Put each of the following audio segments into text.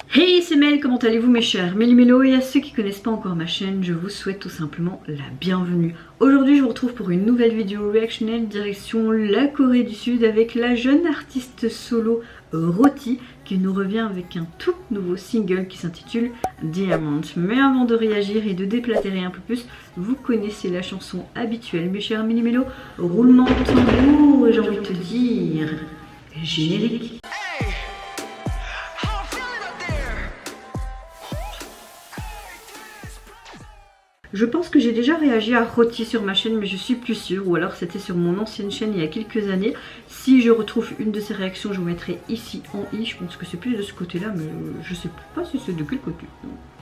Hey, c'est Mel, comment allez-vous mes chers Méli-Mélo, et à ceux qui connaissent pas encore ma chaîne, je vous souhaite tout simplement la bienvenue. Aujourd'hui je vous retrouve pour une nouvelle vidéo reactionnelle direction la Corée du Sud avec la jeune artiste solo Roti qui nous revient avec un tout nouveau single qui s'intitule Diamond. Mais avant de réagir et de déplatérer un peu plus, vous connaissez la chanson habituelle mes chers Méli-Mélo, roulement de tambour et j'ai envie de te dire générique. Je pense que j'ai déjà réagi à Roti sur ma chaîne, mais je suis plus sûre, ou alors c'était sur mon ancienne chaîne il y a quelques années. Si je retrouve une de ces réactions, je vous mettrai ici en i. Je pense que c'est plus de ce côté-là, mais je sais pas si c'est de quel côté.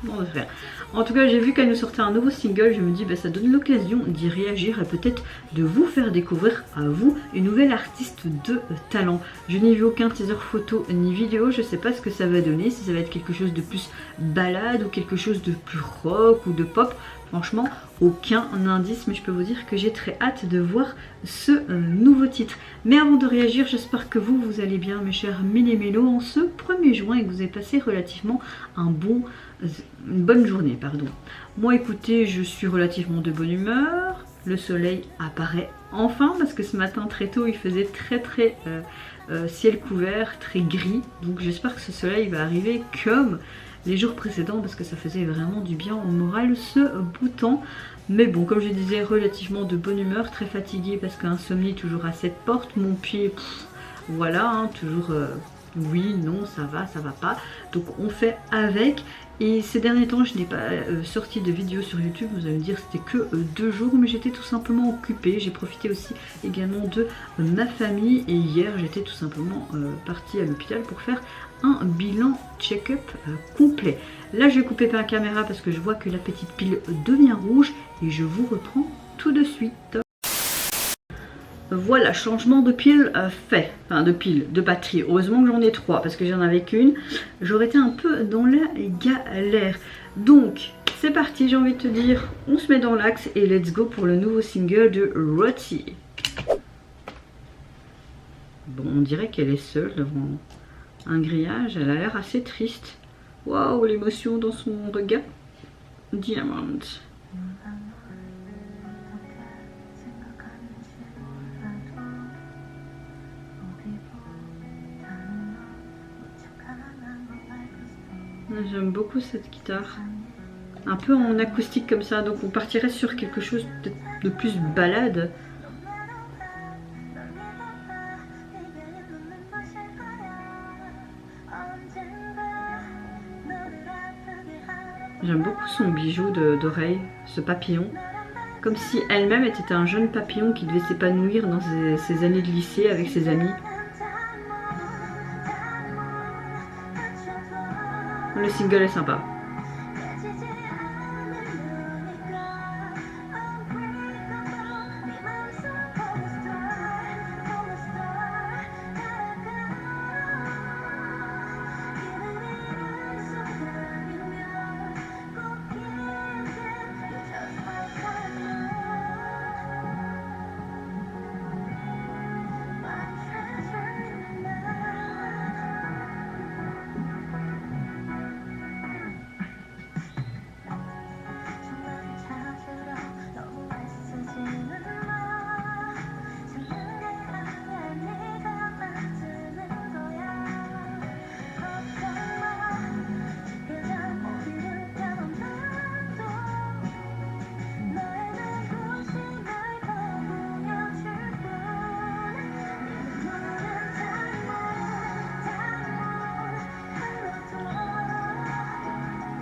Non, de faire. En tout cas, j'ai vu qu'elle nous sortait un nouveau single. Je me dis, bah, ça donne l'occasion d'y réagir et peut-être de vous faire découvrir à vous une nouvelle artiste de talent. Je n'ai vu aucun teaser photo ni vidéo. Je sais pas ce que ça va donner, si ça va être quelque chose de plus balade ou quelque chose de plus rock ou de pop. Franchement, aucun indice, mais je peux vous dire que j'ai très hâte de voir ce nouveau titre. Mais avant de réagir, j'espère que vous allez bien, mes chers Méli-Mélo, en ce 1er juin et que vous avez passé relativement une bonne journée. Moi, écoutez, je suis relativement de bonne humeur. Le soleil apparaît enfin parce que ce matin très tôt, il faisait très ciel couvert, très gris. Donc j'espère que ce soleil va arriver comme les jours précédents parce que ça faisait vraiment du bien au moral ce bout de temps. Mais bon, comme je disais, relativement de bonne humeur, très fatiguée parce qu'insomnie toujours à cette porte. Mon pied, voilà, hein, toujours oui, non, ça va pas. Donc on fait avec. Et ces derniers temps, je n'ai pas sorti de vidéo sur YouTube. Vous allez me dire c'était que 2 jours, mais j'étais tout simplement occupée. J'ai profité aussi également de ma famille. Et hier, j'étais tout simplement partie à l'hôpital pour faire un bilan check-up complet. Là, je vais couper ma caméra parce que je vois que la petite pile devient rouge. Et je vous reprends tout de suite. Voilà, changement de pile fait, enfin de batterie. Heureusement que j'en ai 3 parce que j'en avais qu'une. J'aurais été un peu dans la galère. Donc, c'est parti, j'ai envie de te dire, on se met dans l'axe et let's go pour le nouveau single de Roti. Bon, on dirait qu'elle est seule devant un grillage, elle a l'air assez triste. Waouh, l'émotion dans son regard. Diamond. J'aime beaucoup cette guitare. Un peu en acoustique comme ça, donc on partirait sur quelque chose de plus balade. J'aime beaucoup son bijou d'oreille, ce papillon. Comme si elle-même était un jeune papillon qui devait s'épanouir dans ses années de lycée avec ses amis. Le single est sympa.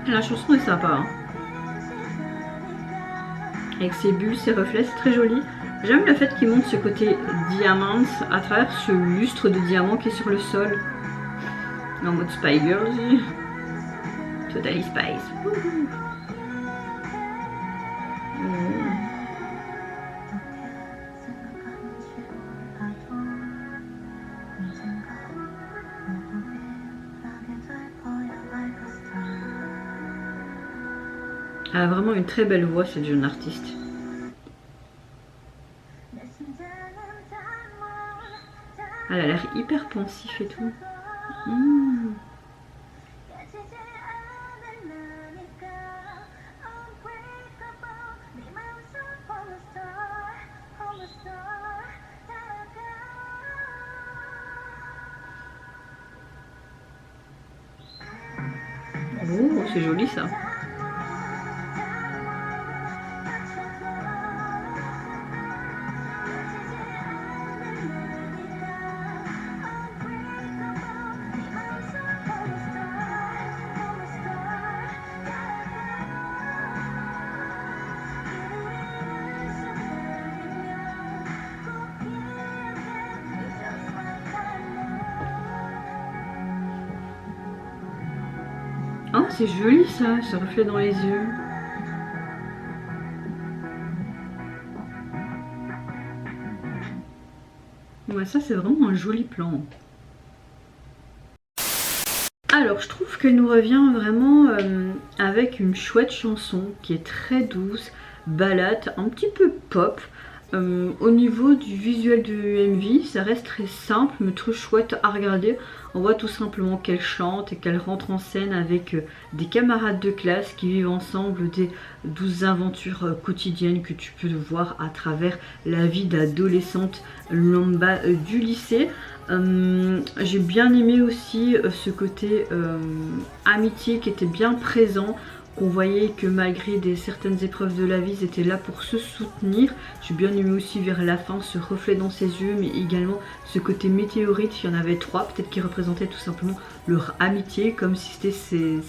La chanson est sympa, hein. Avec ses bulles, ses reflets, c'est très joli. J'aime le fait qu'il montre ce côté diamant à travers ce lustre de diamant qui est sur le sol. En mode Spy Girls. Totally Spice. Elle a vraiment une très belle voix, cette jeune artiste. Elle a l'air hyper pensif et tout. Oh, c'est joli ça. Oh, c'est joli ça, ce reflet dans les yeux. Ouais, ça c'est vraiment un joli plan. Alors, je trouve qu'elle nous revient vraiment avec une chouette chanson qui est très douce, balade, un petit peu pop. Au niveau du visuel de MV, ça reste très simple mais très chouette à regarder. On voit tout simplement qu'elle chante et qu'elle rentre en scène avec des camarades de classe qui vivent ensemble des douces aventures quotidiennes que tu peux voir à travers la vie d'adolescente lambda du lycée. J'ai bien aimé aussi ce côté amitié qui était bien présent, qu'on voyait que malgré certaines épreuves de la vie, ils étaient là pour se soutenir. J'ai bien aimé aussi vers la fin ce reflet dans ses yeux, mais également ce côté météorite. Il y en avait 3, peut-être qui représentaient tout simplement leur amitié, comme si c'était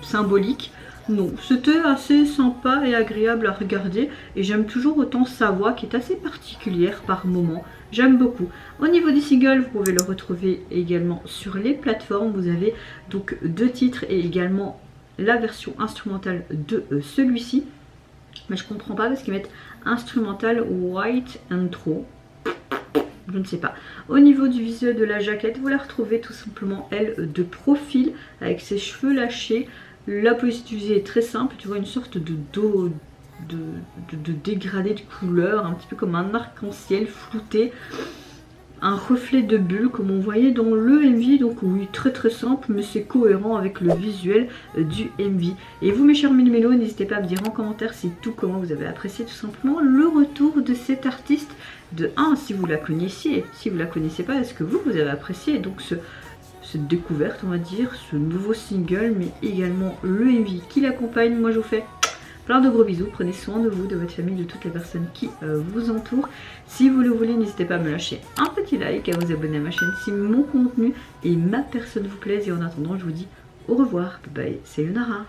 symbolique. Non, c'était assez sympa et agréable à regarder, et j'aime toujours autant sa voix qui est assez particulière par moment. J'aime beaucoup. Au niveau des singles, vous pouvez le retrouver également sur les plateformes. Vous avez donc 2 titres et également la version instrumentale de celui-ci. Mais je comprends pas parce qu'ils mettent instrumental white intro. Je ne sais pas. Au niveau du visuel de la jaquette, vous la retrouvez tout simplement elle de profil avec ses cheveux lâchés. La police utilisée est très simple. Tu vois une sorte de dos de dégradé de couleur, un petit peu comme un arc-en-ciel flouté. Un reflet de bulle comme on voyait dans le MV, donc oui, très très simple mais c'est cohérent avec le visuel du MV. Et vous mes chers mélos, n'hésitez pas à me dire en commentaire si tout comment vous avez apprécié tout simplement le retour de cet artiste. De 1, si vous la connaissiez, si vous la connaissez pas, est-ce que vous avez apprécié donc cette découverte on va dire, ce nouveau single, mais également le MV qui l'accompagne. Moi je vous fais plein de gros bisous, prenez soin de vous, de votre famille, de toutes les personnes qui vous entourent. Si vous le voulez, n'hésitez pas à me lâcher un petit like, à vous abonner à ma chaîne si mon contenu et ma personne vous plaisent. Et en attendant, je vous dis au revoir, bye bye, c'est Sayonara.